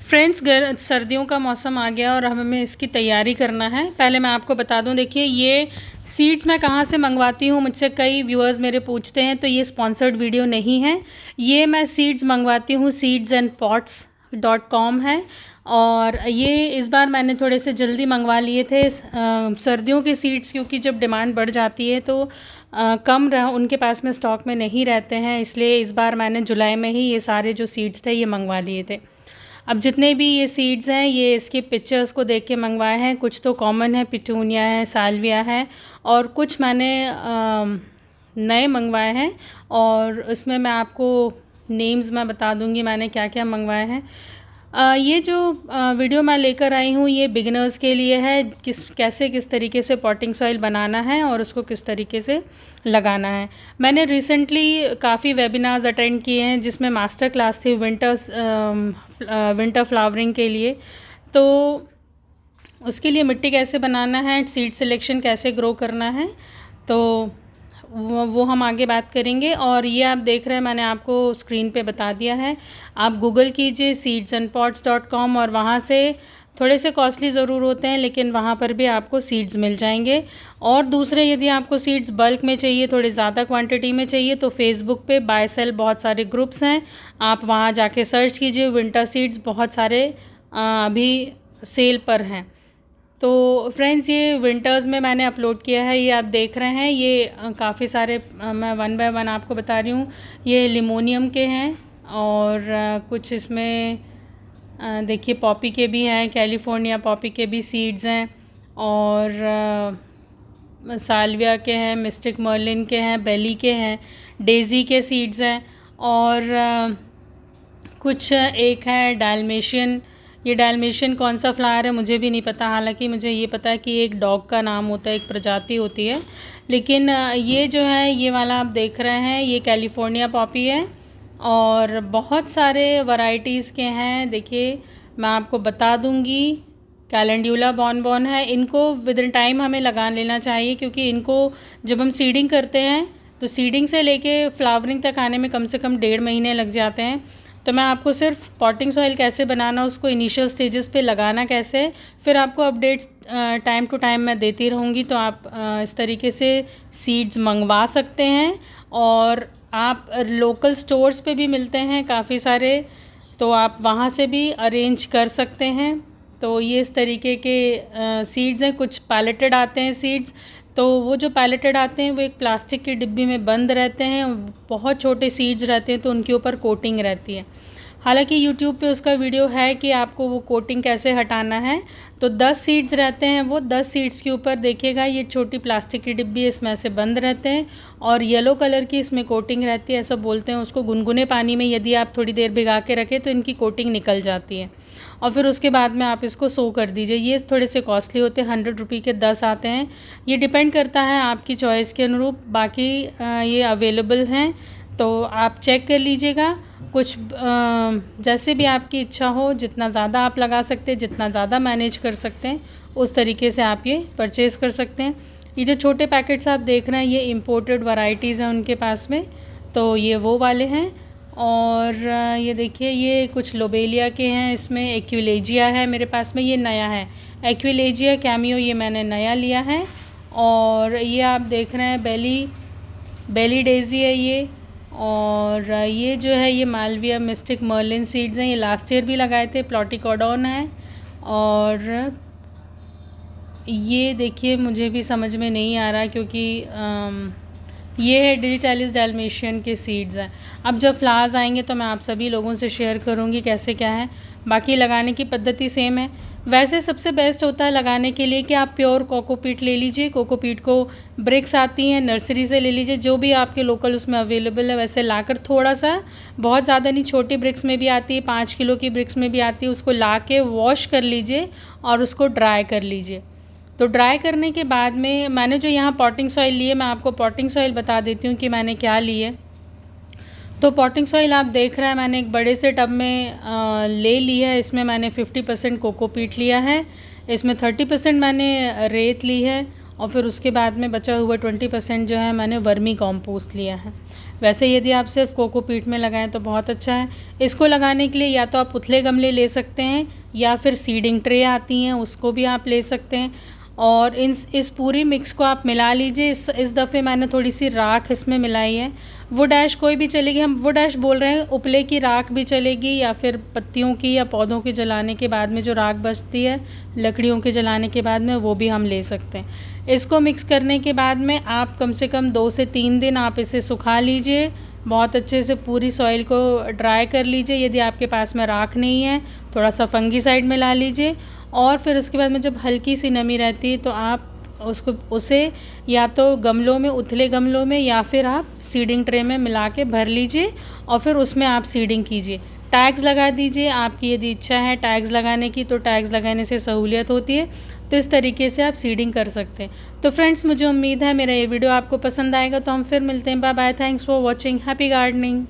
Friends, सर्दियों का मौसम आ गया और हमें इसकी तैयारी करना है। पहले मैं आपको बता दूं, देखिए ये सीड्स मैं कहाँ से मंगवाती हूँ, मुझसे कई व्यूअर्स मेरे पूछते हैं, तो ये स्पॉन्सर्ड वीडियो नहीं है। ये मैं सीड्स मंगवाती हूँ, seedsandpots.com है। और ये इस बार मैंने थोड़े से जल्दी मंगवा लिए थे सर्दियों के सीड्स, क्योंकि जब डिमांड बढ़ जाती है तो उनके पास में स्टॉक में नहीं रहते हैं, इसलिए इस बार मैंने जुलाई में ही ये सारे जो सीड्स थे ये मंगवा लिए थे। अब जितने भी ये सीड्स हैं ये इसके पिक्चर्स को देख के मंगवाए हैं। कुछ तो कॉमन है, पिटूनिया है, साल्विया है, और कुछ मैंने नए मंगवाए हैं। और उसमें मैं आपको नेम्स मैं बता दूंगी मैंने क्या क्या मंगवाए हैं। ये जो वीडियो मैं लेकर आई हूँ ये बिगिनर्स के लिए है, किस तरीके से पॉटिंग सॉइल बनाना है और उसको किस तरीके से लगाना है। मैंने रिसेंटली काफ़ी वेबिनार्स अटेंड किए हैं जिसमें मास्टर क्लास थी विंटर फ्लावरिंग के लिए। तो उसके लिए मिट्टी कैसे बनाना है, सीड सिलेक्शन कैसे ग्रो करना है, तो वो हम आगे बात करेंगे। और ये आप देख रहे हैं, मैंने आपको स्क्रीन पे बता दिया है। आप गूगल कीजिए seedsandpots.com और वहाँ से थोड़े से कॉस्टली ज़रूर होते हैं, लेकिन वहाँ पर भी आपको सीड्स मिल जाएंगे। और दूसरे, यदि आपको सीड्स बल्क में चाहिए, थोड़ी ज़्यादा क्वांटिटी में चाहिए, तो फेसबुक पे बाय सेल बहुत सारे ग्रुप्स हैं, आप वहाँ जाके सर्च कीजिए। विंटर सीड्स बहुत सारे अभी सेल पर हैं। तो फ्रेंड्स, ये विंटर्स में मैंने अपलोड किया है, ये आप देख रहे हैं। ये काफ़ी सारे मैं वन बाय वन आपको बता रही हूँ। ये लिमोनियम के हैं और कुछ इसमें देखिए पॉपी के भी हैं, कैलिफोर्निया पॉपी के भी सीड्स हैं, और साल्विया के हैं, मिस्टिक मर्लिन के हैं, बेली के हैं, डेज़ी के सीड्स हैं, और कुछ एक है डाल्मेशियन। ये डाल्मेशियन कौन सा फ्लावर है मुझे भी नहीं पता, हालांकि मुझे ये पता है कि एक डॉग का नाम होता है, एक प्रजाति होती है। लेकिन ये जो है ये वाला आप देख रहे हैं, ये कैलिफोर्निया पॉपी है और बहुत सारे वैरायटीज़ के हैं। देखिए मैं आपको बता दूंगी, कैलेंड्यूला बॉनबॉन है। इनको विद इन टाइम हमें लगा लेना चाहिए, क्योंकि इनको जब हम सीडिंग करते हैं तो सीडिंग से लेके फ्लावरिंग तक आने में कम से कम 1.5 महीने लग जाते हैं। तो मैं आपको सिर्फ पॉटिंग सॉइल कैसे बनाना, उसको इनिशियल स्टेजेस पे लगाना कैसे, फिर आपको अपडेट्स टाइम टू टाइम मैं देती रहूँगी। तो आप इस तरीके से सीड्स मंगवा सकते हैं। और आप लोकल स्टोर्स पे भी मिलते हैं काफ़ी सारे, तो आप वहाँ से भी अरेंज कर सकते हैं। तो ये इस तरीके के सीड्स हैं। कुछ पैलेटेड आते हैं सीड्स, तो वो जो पैलेटेड आते हैं वो एक प्लास्टिक की डिब्बी में बंद रहते हैं, बहुत छोटे सीड्स रहते हैं, तो उनके ऊपर कोटिंग रहती है। हालांकि यूट्यूब पे उसका वीडियो है कि आपको वो कोटिंग कैसे हटाना है। तो 10 सीड्स रहते हैं, वो 10 सीड्स के ऊपर देखिएगा ये छोटी प्लास्टिक की डिब्बी है, इसमें से बंद रहते हैं और येलो कलर की इसमें कोटिंग रहती है। ऐसा बोलते हैं उसको, गुनगुने पानी में यदि आप थोड़ी देर भिगा के रखें तो इनकी कोटिंग निकल जाती है, और फिर उसके बाद में आप इसको सो कर दीजिए। ये थोड़े से कॉस्टली होते हैं, 100 रुपये के 10 आते हैं। ये डिपेंड करता है आपकी चॉइस के अनुरूप, बाकी ये अवेलेबल हैं, तो आप चेक कर लीजिएगा। कुछ जैसे भी आपकी इच्छा हो, जितना ज़्यादा आप लगा सकते हैं, जितना ज़्यादा मैनेज कर सकते हैं, उस तरीके से आप ये परचेज़ कर सकते हैं। ये जो छोटे पैकेट्स आप देख रहे हैं ये इंपोर्टेड वैरायटीज़ हैं उनके पास में, तो ये वो वाले हैं। और ये देखिए ये कुछ लोबेलिया के हैं, इसमें एक्विलेजिया है मेरे पास में, ये नया है एक्विलेजिया कैमियो, ये मैंने नया लिया है। और ये आप देख रहे हैं बेली डेज़ी है ये। और ये जो है ये मालविया मिस्टिक मर्लिन सीड्स हैं, ये लास्ट ईयर भी लगाए थे, प्लॉटिकोडॉन है। और ये देखिए मुझे भी समझ में नहीं आ रहा, क्योंकि ये है डिजिटालिस डाल्मेशियन के सीड्स हैं। अब जब फ्लावर्स आएंगे तो मैं आप सभी लोगों से शेयर करूंगी कैसे क्या है। बाकी लगाने की पद्धति सेम है। वैसे सबसे बेस्ट होता है लगाने के लिए कि आप प्योर कोकोपीट ले लीजिए। कोकोपीट को ब्रिक्स आती हैं, नर्सरी से ले लीजिए, जो भी आपके लोकल उसमें अवेलेबल है वैसे लाकर, थोड़ा सा, बहुत ज़्यादा नहीं, छोटी ब्रिक्स में भी आती है, 5 किलो की ब्रिक्स में भी आती है, उसको ला के वॉश कर लीजिए और उसको ड्राई कर लीजिए। तो ड्राई करने के बाद में मैंने जो यहाँ पॉटिंग सॉइल लिए, मैं आपको पॉटिंग सॉइल बता देती हूँ कि मैंने क्या लिए। तो पॉटिंग सॉइल आप देख रहे हैं मैंने एक बड़े से टब में ले ली है। इसमें मैंने 50% कोकोपीट लिया है, इसमें 30% मैंने रेत ली है और फिर उसके बाद में बचा हुआ 20% जो है मैंने वर्मी कॉम्पोस्ट लिया है। वैसे यदि आप सिर्फ कोकोपीट में लगाएं तो बहुत अच्छा है। इसको लगाने के लिए या तो आप उथले गमले ले सकते हैं या फिर सीडिंग ट्रे आती हैं उसको भी आप ले सकते हैं। और इस पूरी मिक्स को आप मिला लीजिए। इस दफ़े मैंने थोड़ी सी राख इसमें मिलाई है। वुड ऐश कोई भी चलेगी, हम वुड ऐश बोल रहे हैं, उपले की राख भी चलेगी या फिर पत्तियों की या पौधों की जलाने के बाद में जो राख बचती है लकड़ियों के जलाने के बाद में, वो भी हम ले सकते हैं। इसको मिक्स करने के बाद में आप कम से कम 2 से 3 दिन आप इसे सुखा लीजिए, बहुत अच्छे से पूरी सॉइल को ड्राई कर लीजिए। यदि आपके पास में राख नहीं है, थोड़ा सा फंगीसाइड मिला लीजिए और फिर उसके बाद में जब हल्की सी नमी रहती है तो आप उसे या तो गमलों में, उथले गमलों में या फिर आप सीडिंग ट्रे में मिला के भर लीजिए और फिर उसमें आप सीडिंग कीजिए। टैग्स लगा दीजिए, आपकी यदि इच्छा है टैग्स लगाने की तो टैग्स लगाने से सहूलियत होती है। तो इस तरीके से आप सीडिंग कर सकते हैं। तो फ्रेंड्स, मुझे उम्मीद है मेरा ये वीडियो आपको पसंद आएगा। तो हम फिर मिलते हैं। Bye bye, thanks for watching, happy gardening.